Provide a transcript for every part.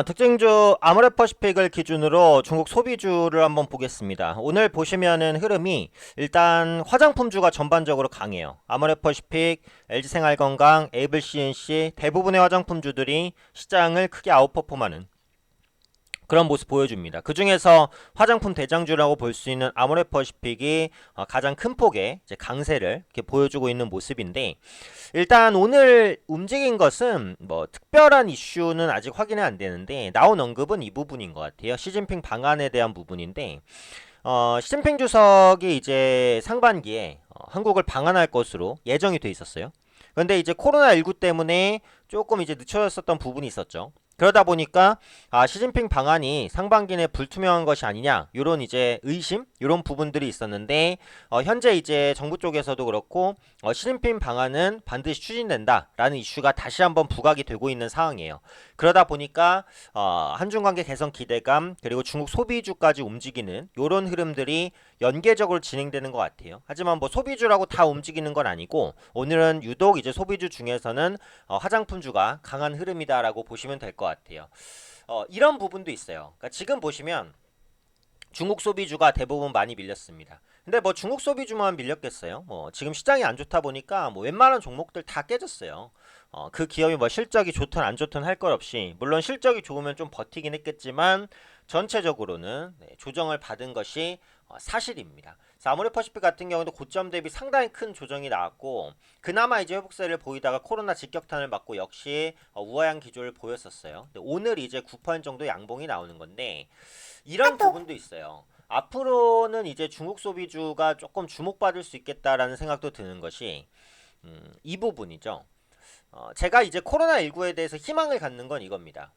특징주 아모레퍼시픽을 기준으로 중국 소비주를 한번 보겠습니다. 오늘 보시면은 흐름이 일단 화장품주가 전반적으로 강해요. 아모레퍼시픽, LG생활건강, 에이블CNC 대부분의 화장품주들이 시장을 크게 아웃퍼폼하는 그런 모습 보여줍니다. 그 중에서 화장품 대장주라고 볼 수 있는 아모레퍼시픽이 가장 큰 폭의 이제 강세를 이렇게 보여주고 있는 모습인데, 일단 오늘 움직인 것은 뭐 특별한 이슈는 아직 확인이 안 되는데 나온 언급은 이 부분인 것 같아요. 시진핑 방안에 대한 부분인데, 시진핑 주석이 이제 상반기에 한국을 방한할 것으로 예정이 돼 있었어요. 그런데 이제 코로나19 때문에 조금 이제 늦춰졌었던 부분이 있었죠. 그러다 보니까 시진핑 방안이 상반기 내 불투명한 것이 아니냐, 요런 이제 의심, 요런 부분들이 있었는데, 현재 이제 정부 쪽에서도 그렇고 시진핑 방안은 반드시 추진된다라는 이슈가 다시 한번 부각이 되고 있는 상황이에요. 그러다 보니까 한중 관계 개선 기대감, 그리고 중국 소비주까지 움직이는 요런 흐름들이 연계적으로 진행되는 것 같아요. 하지만 뭐 소비주라고 다 움직이는 건 아니고, 오늘은 유독 이제 소비주 중에서는 화장품주가 강한 흐름이다라고 보시면 될 것 같아요. 이런 부분도 있어요. 그러니까 지금 보시면 중국 소비주가 대부분 많이 밀렸습니다. 근데 뭐 중국 소비주만 밀렸겠어요? 뭐 지금 시장이 안 좋다 보니까 뭐 웬만한 종목들 다 깨졌어요. 그 기업이 뭐 실적이 좋든 안 좋든 할 것 없이, 물론 실적이 좋으면 좀 버티긴 했겠지만 전체적으로는 조정을 받은 것이 사실입니다. 아모레퍼시픽 같은 경우도 고점 대비 상당히 큰 조정이 나왔고, 그나마 이제 회복세를 보이다가 코로나 직격탄을 맞고 역시 우하향 기조를 보였었어요. 근데 오늘 이제 9% 정도 양봉이 나오는 건데, 이런 부분도 있어요. 앞으로는 이제 중국 소비주가 조금 주목받을 수 있겠다라는 생각도 드는 것이 이 부분이죠. 제가 이제 코로나19에 대해서 희망을 갖는 건 이겁니다.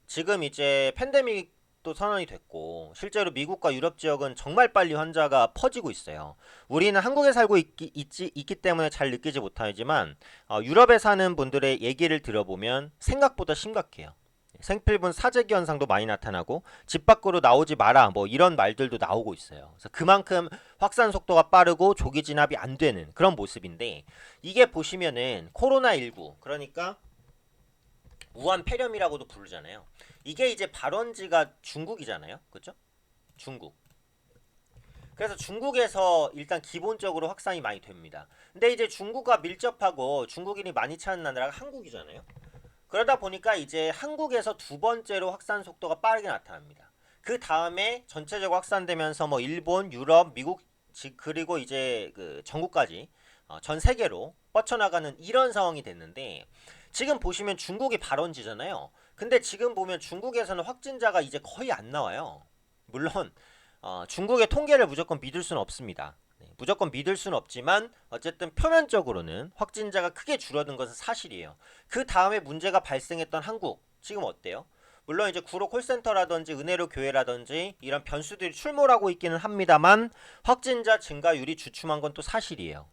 지금 이제 팬데믹도 선언이 됐고, 실제로 미국과 유럽 지역은 정말 빨리 환자가 퍼지고 있어요. 우리는 한국에 살고 있기 때문에 잘 느끼지 못하지만 유럽에 사는 분들의 얘기를 들어보면 생각보다 심각해요. 생필분 사재기 현상도 많이 나타나고 집 밖으로 나오지 마라 뭐 이런 말들도 나오고 있어요. 그래서 그만큼 확산 속도가 빠르고 조기 진압이 안 되는 그런 모습인데, 이게 보시면은 코로나19, 그러니까 우한 폐렴이라고도 부르잖아요. 이게 이제 발원지가 중국이잖아요. 그죠? 중국. 그래서 중국에서 일단 기본적으로 확산이 많이 됩니다. 근데 이제 중국과 밀접하고 중국인이 많이 찾는 나라가 한국이잖아요. 그러다 보니까 이제 한국에서 두 번째로 확산 속도가 빠르게 나타납니다. 그 다음에 전체적으로 확산되면서 뭐 일본, 유럽, 미국, 그리고 이제 그 전국까지 전 세계로 뻗쳐나가는 이런 상황이 됐는데, 지금 보시면 중국이 발원지잖아요. 근데 지금 보면 중국에서는 확진자가 이제 거의 안 나와요. 물론 중국의 통계를 무조건 믿을 수는 없습니다. 무조건 믿을 수는 없지만 어쨌든 표면적으로는 확진자가 크게 줄어든 것은 사실이에요. 그 다음에 문제가 발생했던 한국, 지금 어때요? 물론 이제 구로 콜센터라든지 은혜로 교회라든지 이런 변수들이 출몰하고 있기는 합니다만, 확진자 증가율이 주춤한 건 또 사실이에요.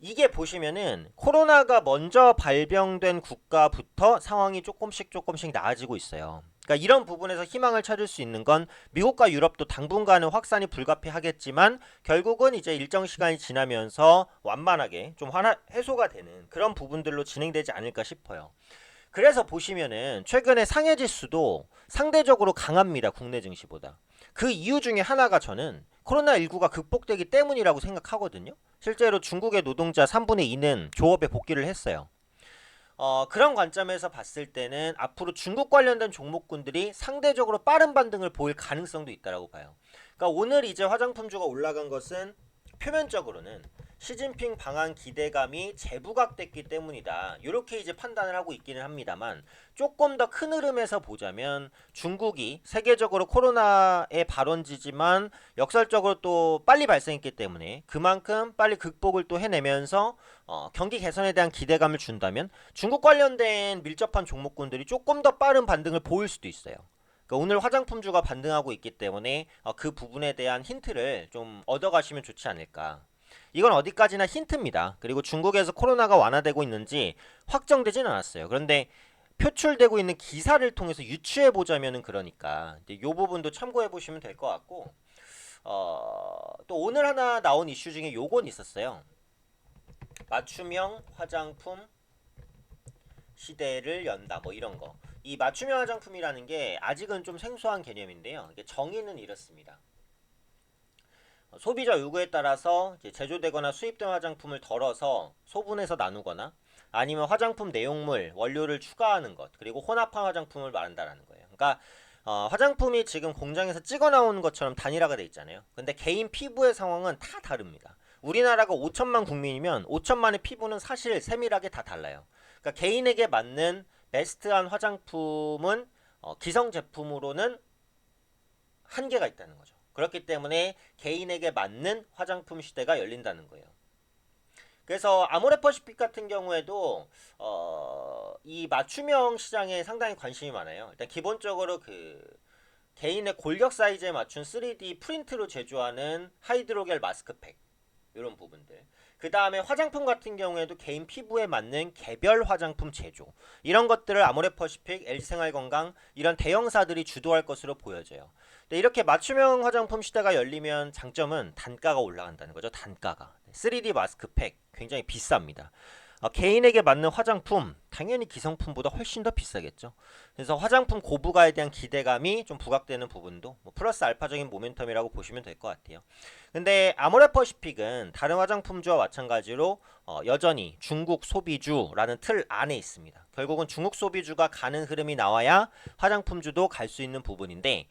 이게 보시면은 코로나가 먼저 발병된 국가부터 상황이 조금씩 나아지고 있어요. 그러니까 이런 부분에서 희망을 찾을 수 있는 건, 미국과 유럽도 당분간은 확산이 불가피하겠지만 결국은 이제 일정 시간이 지나면서 완만하게 좀 해소가 되는 그런 부분들로 진행되지 않을까 싶어요. 그래서 보시면은 최근에 상해 지수도 상대적으로 강합니다. 국내 증시보다. 그 이유 중에 하나가 저는 코로나19가 극복되기 때문이라고 생각하거든요. 실제로 중국의 노동자 3분의 2는 조업에 복귀를 했어요. 그런 관점에서 봤을 때는 앞으로 중국 관련된 종목군들이 상대적으로 빠른 반등을 보일 가능성도 있다고 봐요. 그러니까 오늘 이제 화장품주가 올라간 것은 표면적으로는 시진핑 방한 기대감이 재부각됐기 때문이다, 이렇게 이제 판단을 하고 있기는 합니다만, 조금 더 큰 흐름에서 보자면 중국이 세계적으로 코로나의 발원지지만 역설적으로 또 빨리 발생했기 때문에 그만큼 빨리 극복을 또 해내면서 경기 개선에 대한 기대감을 준다면 중국 관련된 밀접한 종목군들이 조금 더 빠른 반등을 보일 수도 있어요. 그러니까 오늘 화장품주가 반등하고 있기 때문에 그 부분에 대한 힌트를 좀 얻어가시면 좋지 않을까. 이건 어디까지나 힌트입니다. 그리고 중국에서 코로나가 완화되고 있는지 확정되진 않았어요. 그런데 표출되고 있는 기사를 통해서 유추해 보자면은, 그러니까 이 부분도 참고해 보시면 될 것 같고, 또 오늘 하나 나온 이슈 중에 요건 있었어요. 맞춤형 화장품 시대를 연다 뭐 이런 거. 이 맞춤형 화장품이라는 게 아직은 좀 생소한 개념인데요. 이게 정의는 이렇습니다. 소비자 요구에 따라서 이제 제조되거나 수입된 화장품을 덜어서 소분해서 나누거나 아니면 화장품 내용물, 원료를 추가하는 것, 그리고 혼합한 화장품을 말한다라는 거예요. 그러니까 화장품이 지금 공장에서 찍어 나오는 것처럼 단일화가 돼 있잖아요. 근데 개인 피부의 상황은 다 다릅니다. 우리나라가 5천만 국민이면 5천만의 피부는 사실 세밀하게 다 달라요. 그러니까 개인에게 맞는 베스트한 화장품은 기성 제품으로는 한계가 있다는 거죠. 그렇기 때문에 개인에게 맞는 화장품 시대가 열린다는 거예요. 그래서 아모레퍼시픽 같은 경우에도 이 맞춤형 시장에 상당히 관심이 많아요. 일단 기본적으로 그 개인의 골격 사이즈에 맞춘 3D 프린트로 제조하는 하이드로겔 마스크팩 이런 부분들. 그 다음에 화장품 같은 경우에도 개인 피부에 맞는 개별 화장품 제조 이런 것들을 아모레퍼시픽, LG생활건강 이런 대형사들이 주도할 것으로 보여져요. 근데 이렇게 맞춤형 화장품 시대가 열리면 장점은 단가가 올라간다는 거죠. 단가가 3D 마스크팩 굉장히 비쌉니다. 개인에게 맞는 화장품 당연히 기성품보다 훨씬 더 비싸겠죠. 그래서 화장품 고부가에 대한 기대감이 좀 부각되는 부분도 뭐 플러스 알파적인 모멘텀이라고 보시면 될 것 같아요. 근데 아모레퍼시픽은 다른 화장품주와 마찬가지로 여전히 중국 소비주라는 틀 안에 있습니다. 결국은 중국 소비주가 가는 흐름이 나와야 화장품주도 갈 수 있는 부분인데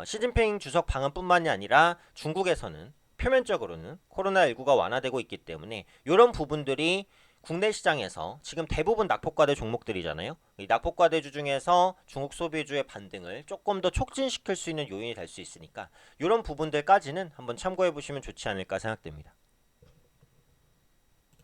시진핑 주석 방한뿐만이 아니라 중국에서는 표면적으로는 코로나19가 완화되고 있기 때문에 이런 부분들이 국내 시장에서 지금 대부분 낙폭과대 종목들이잖아요. 이 낙폭과대주 중에서 중국 소비주의 반등을 조금 더 촉진시킬 수 있는 요인이 될 수 있으니까 이런 부분들까지는 한번 참고해 보시면 좋지 않을까 생각됩니다.